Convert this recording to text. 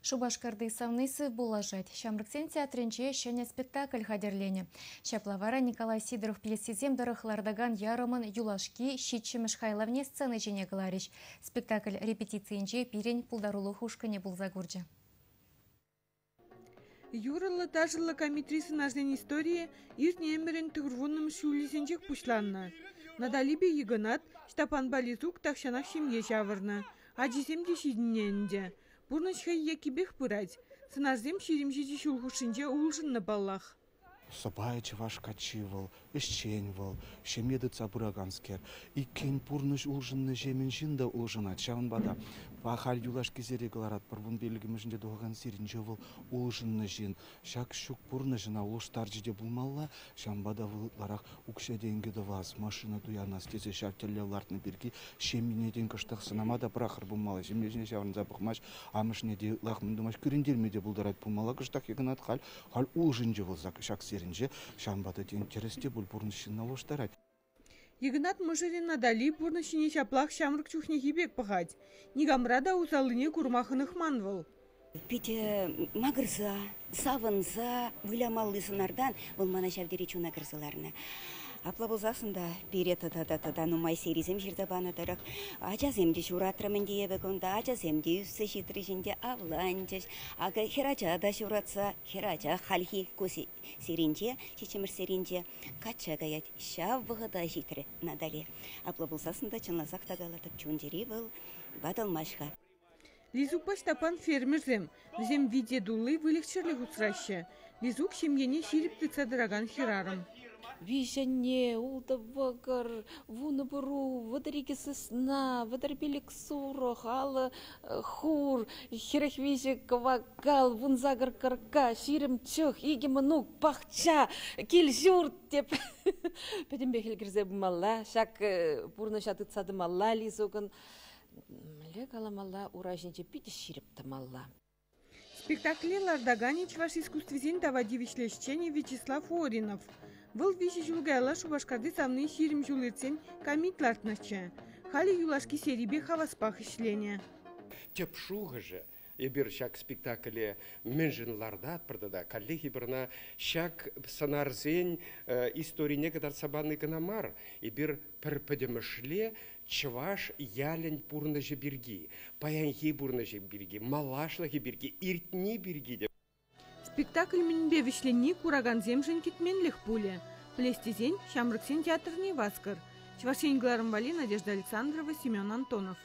Шубашкарды савнысы булажать. Шамрыксен театринче шене спектакль хадерлене. Шаплавара Николай Сидоров пьесизем дырыхлардаган ярымын юлашки щитчемеш хайлавне сцены жене галарич. Спектакль репетициинче пирень пулдарулы хушкане булзагурджа. Юралы тажылы комитрисы нажден истории иртне эмерен тыгырвунным шулисенчек пушланна. Надалибе Егонат, Штапан Бализук тахшанах семье шавырна. Аджисемде шидиненде. Бурнышхай якибех пырать. Сынаждем ширимжиди шулхушинче улжынны баллах. Собаячы ваш качивал, ищеньвал, шемеді цабыраганскер. И кен пурныш улжынны жемен жинда улжынат. Шавынбада пахал юлаш кезерегаларат парвун белгімізінде доған сиринжевал улжынны жин. Шак шук пурны жина улыштар жиде булмалла, шамбада выларах укшеденге давас, машина туяна стезе шавтеллелартны берги, шеменеден кыштық сынамада прахар булмала, шемежне шавын запықмаш, амышнеде лахмындымаш күрінделмеде булдарат булмала, кыштақ егінат хал улжынжевал шак сирин. Шамбата ден тересте бұл бұрнышына лоштарать. Егнат мыжырин надали бұрнышыне шаплах шамрык чухнеги бек пахать. Нигамрада узалыне курмахынық манвал. Пите магырза, савынза, вылямаллы сынардан бұл мана шавдері чуна кырзыларына. Апла болзасында берет нумай серизем жерді банатырық. Ажаземде шуратырымен дейбек онда, ажаземде үсі шитрішінде авланчаш. Ага херачада шуратса, херача халхи көсі серинже, чечемір серинже, кача гаят шав бұғыда житрі надали. Апла болзасында чынлазақ тагалатып чундері был бадалмашға. Лизук Штапан фермерзем, зем виде дулы вылегчерлі ғусраще. Лизук шемгене ширіпті цадыраган херарым. Вишенне, улдавагар, вунабуру, вадариги сосна, вадарбелик суру, хала, хур, херахвизи кавагал, вунзагар карка, ширим чух, игиманук, пахча, кильзюр, теп. Педембехел грзе бумалла, шак бурна шаты цады малла лизуган. Легаламалла уражниче пити ширип тамалла. Спектакле Лардаганич ваш искусствизин давадивичлещене Вячеслав Оринов. Был виши жулгайла Шубашкарды самны ширим жулырцен комитлартнача. Хали юлашки серибе хаваспах ишлене. Тепшуга же. Ебір шак спектакле менжинларда атпырдада. Коллеги бірна шак санарзен историне кадар сабанный ганамар. Ебір пірпідімішле чываш ялень бурны же бірги. Паянхи бурны же бірги. Малашлахи бірги. Иртни бірги. Спектакль менбе вишленни кураган земжен кетменлих пуле. Плестизень Шамрыксен театрне васкар. Чвашеньгларым вали Надежда Александрова, Семен Антонов.